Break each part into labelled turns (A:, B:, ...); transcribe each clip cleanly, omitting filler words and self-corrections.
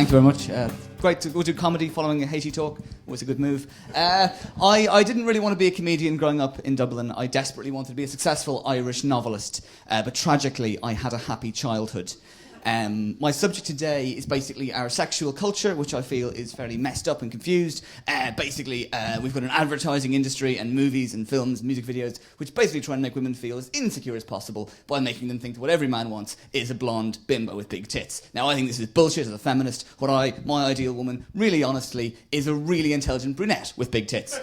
A: Thank you very much. Great to go do comedy following a Haiti talk. Was a good move. I didn't really want to be a comedian growing up in Dublin. I desperately wanted to be a successful Irish novelist. But tragically, I had a happy childhood. My subject today is basically our sexual culture, which I feel is fairly messed up and confused. We've got an advertising industry and movies and films, music videos, which basically try and make women feel as insecure as possible by making them think that what every man wants is a blonde bimbo with big tits. Now, I think this is bullshit as a feminist. My ideal woman, really honestly, is a really intelligent brunette with big tits.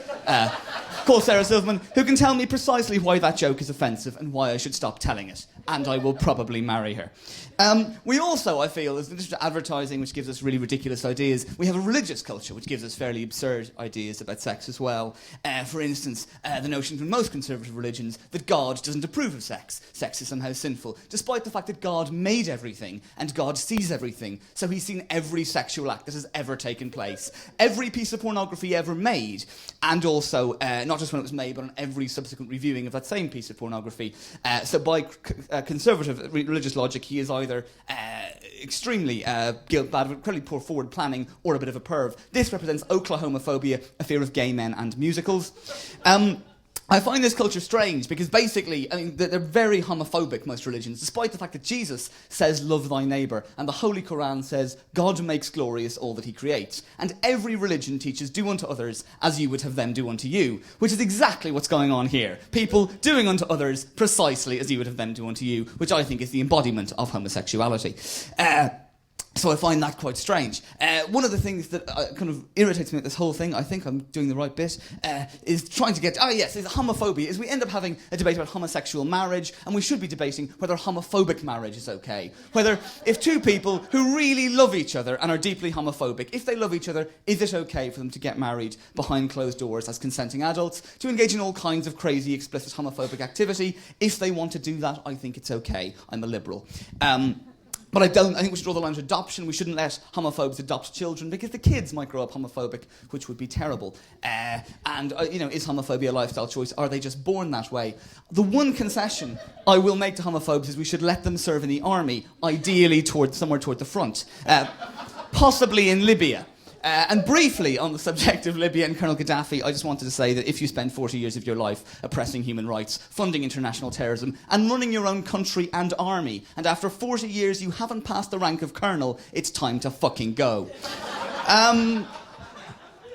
A: Call Sarah Silverman, who can tell me precisely why that joke is offensive and why I should stop telling it. And I will probably marry her. We also, I feel, as in addition to advertising, which gives us really ridiculous ideas, we have a religious culture, which gives us fairly absurd ideas about sex as well. For instance, the notion from most conservative religions that God doesn't approve of sex. Sex is somehow sinful, despite the fact that God made everything, and God sees everything, so he's seen every sexual act that has ever taken place. Every piece of pornography ever made, and also, not just when it was made, but on every subsequent reviewing of that same piece of pornography. So by conservative religious logic, he is either extremely guilt-bad, incredibly poor forward planning, or a bit of a perv. This represents Oklahomaphobia, a fear of gay men and musicals. I find this culture strange because basically, I mean, they're very homophobic, most religions, despite the fact that Jesus says, love thy neighbour, and the Holy Quran says, God makes glorious all that he creates. And every religion teaches, do unto others as you would have them do unto you, which is exactly what's going on here. People doing unto others precisely as you would have them do unto you, which I think is the embodiment of homosexuality. So I find that quite strange. One of the things that kind of irritates me at this whole thing, I think I'm doing the right bit, is trying to get... is homophobia, is we end up having a debate about homosexual marriage, and we should be debating whether homophobic marriage is okay. Whether, if two people who really love each other and are deeply homophobic, if they love each other, is it okay for them to get married behind closed doors as consenting adults, to engage in all kinds of crazy, explicit homophobic activity? If they want to do that, I think it's okay. I'm a liberal. But I think we should draw the line to adoption. We shouldn't let homophobes adopt children because the kids might grow up homophobic, which would be terrible. Is homophobia a lifestyle choice? Are they just born that way? The one concession I will make to homophobes is we should let them serve in the army, ideally somewhere toward the front, possibly in Libya. And briefly, on the subject of Libya and Colonel Gaddafi, I just wanted to say that if you spend 40 years of your life oppressing human rights, funding international terrorism, and running your own country and army, and after 40 years you haven't passed the rank of colonel, it's time to fucking go.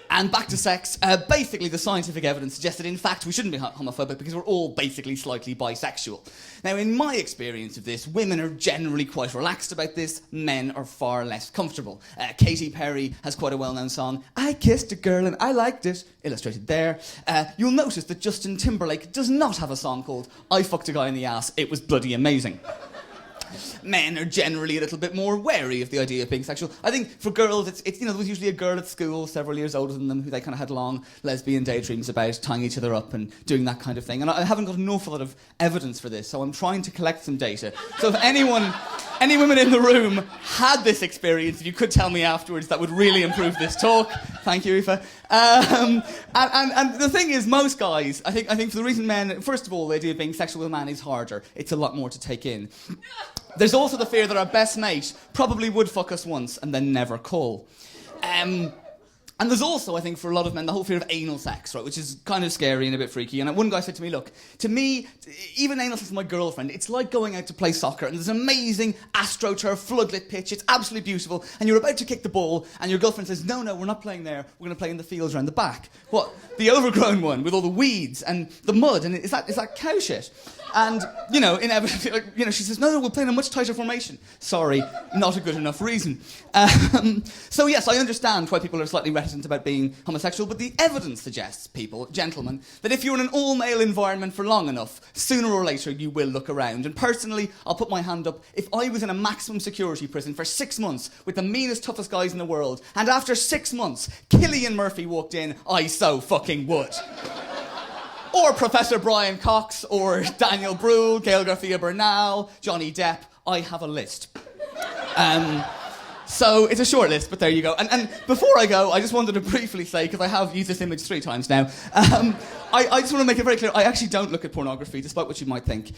A: And back to sex, basically the scientific evidence suggests that in fact we shouldn't be homophobic because we're all basically slightly bisexual. Now in my experience of this, women are generally quite relaxed about this, men are far less comfortable. Katy Perry has quite a well-known song, I kissed a girl and I liked it, illustrated there. You'll notice that Justin Timberlake does not have a song called I fucked a guy in the ass, it was bloody amazing. Men are generally a little bit more wary of the idea of being sexual. I think for girls, it's there was usually a girl at school several years older than them who they kind of had long lesbian daydreams about, tying each other up and doing that kind of thing. And I haven't got an awful lot of evidence for this, so I'm trying to collect some data. So if any women in the room had this experience, if you could tell me afterwards, that would really improve this talk. Thank you, Aoife. And the thing is, most guys, I think for the reason men, first of all, the idea of being sexual with a man is harder. It's a lot more to take in. There's also the fear that our best mate probably would fuck us once and then never call. And there's also, I think, for a lot of men, the whole fear of anal sex, right, which is kind of scary and a bit freaky. And one guy said to me, look, to me, even anal sex with my girlfriend, it's like going out to play soccer, and there's an amazing AstroTurf floodlit pitch, it's absolutely beautiful, and you're about to kick the ball, and your girlfriend says, no, we're not playing there, we're going to play in the fields around the back. What? The overgrown one, with all the weeds and the mud, and is that cow shit? And, inevitably, she says, no, we'll play in a much tighter formation. Sorry, not a good enough reason. So yes, I understand why people are slightly reticent about being homosexual, but the evidence suggests, gentlemen, that if you're in an all-male environment for long enough, sooner or later you will look around. And personally, I'll put my hand up, if I was in a maximum security prison for 6 months with the meanest, toughest guys in the world, and after 6 months, Cillian Murphy walked in, I so fucking would. Or Professor Brian Cox, or Daniel Brühl, Gail Garcia Bernal, Johnny Depp. I have a list. So it's a short list, but there you go. And before I go, I just wanted to briefly say, because I have used this image 3 times now, I just want to make it very clear, I actually don't look at pornography, despite what you might think.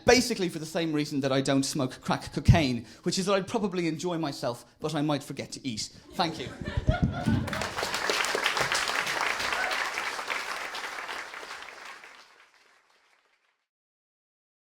A: Basically for the same reason that I don't smoke crack cocaine, which is that I'd probably enjoy myself, but I might forget to eat. Thank you.